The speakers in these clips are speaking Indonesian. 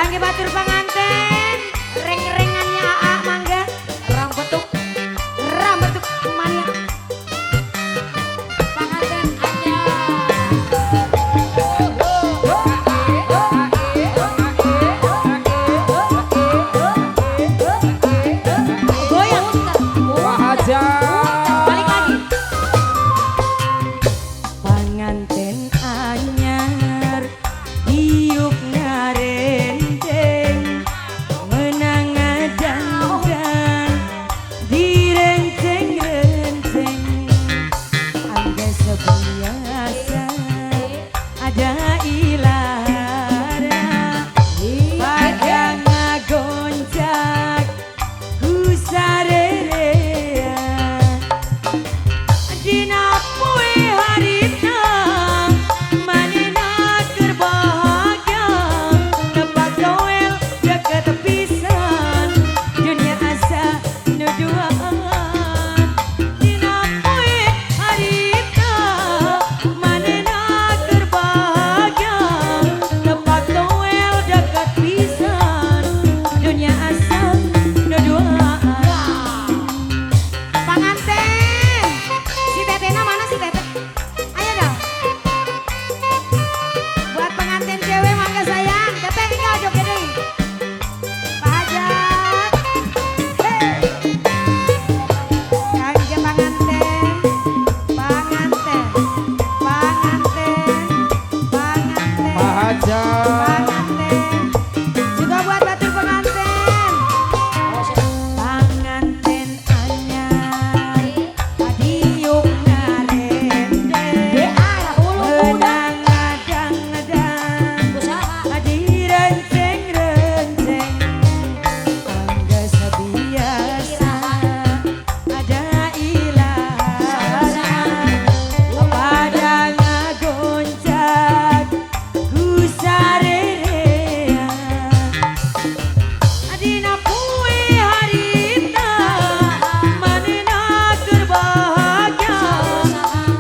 Kangge batur panganten, reng-rengannya AA mangga, rambetuk mania. Panganten aja. Goyang. Wah aja. Balik lagi. Panganten anyar, diuk ngarendeng, menang dandan, direnceng-renceng, angga sebiasa, ada ilara, pada ngagoncak, ku sarerea, dina poe harita manena keur bahagia tempat doel deket pisan dunia asa nu duaan dina poe harita manena keur bahagia tempat doel deket pisan dunia asa nu duaan. Panganten, si tetena mana si tete? Ayo dong. Buat pengantin cewek mangga sayang, tete tinggal joget deui. Pak Hajat. Hey. Kangge panganten, panganten, panganten, panganten. Wah aja. Panganten. Juga buat batur pengantin. Panganten anyar, adiuk ngarendeng, menang ngadang-ngadang, direnceng-renceng, angga sabiasa, ada ilara, pada ngagoncak, ku sarerea, adina poe harita manena keur bahagia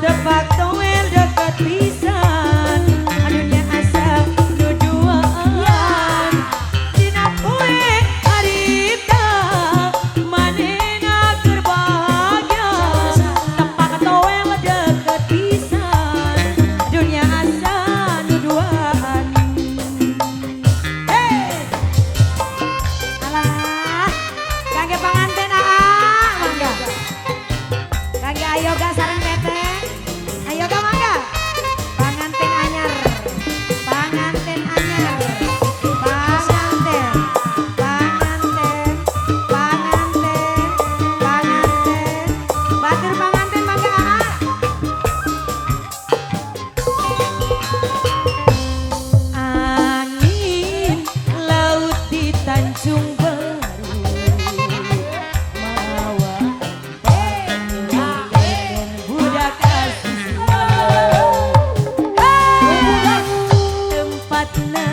depak toel dekat pisan adunya asa nu duaan dina poe harita manena keur bahagia tepak toel dekat pisan dunia asa nu duaan. Hey! Alah, kangge panganten AA, mangga. Kangge ayoga sareng tete, ayoga mangga. Panganten anyar, panganten anyar, panganten, panganten, panganten, panganten, batur panganten mangga AA. Angin laut di Tanjung Baru mawa dan budak asli tempatna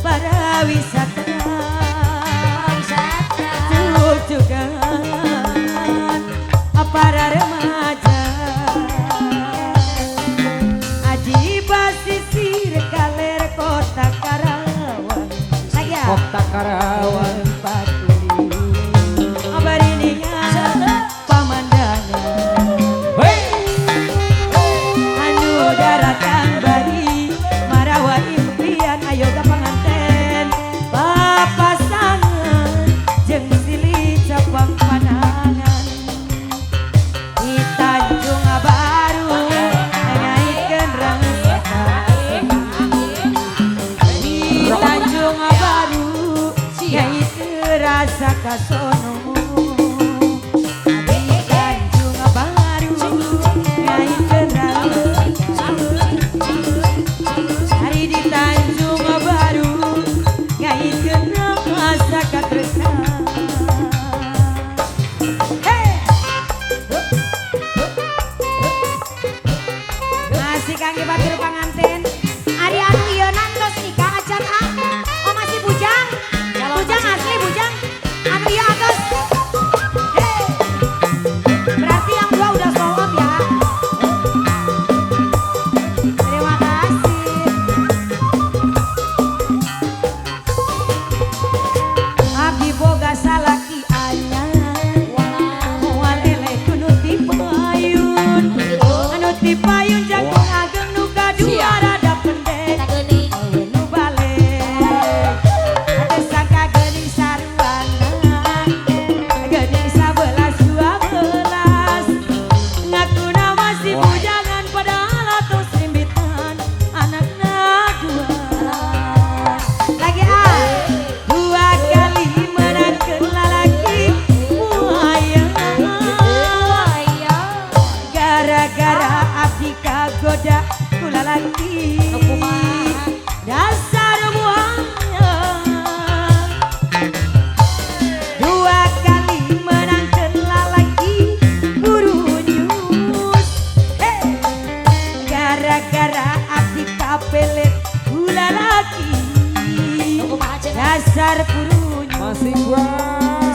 para wisata tujukan para remaja aji basisir kaler kota Karawang saya Kota Karawang. abariningan pamandangan Hei. anu daratan bari marawa impian ayoga panganten papasangan jeung silih capang panangan di Tanjung Baru ngaitkeun rasakan di Tanjung Baru ngaitkeun rasa kasono di Tanjung Baru ngaitkeun rasa hari di Tanjung Baru ngaitkeun rasa katresnan. Hey! Masih kangge batur panganten ari anu ieu nantos nikah acan ah. Oh masih bujang. Bujang asli bujang. Anu ieu atos laki Kumaha cenah? dasar kurunya masih gua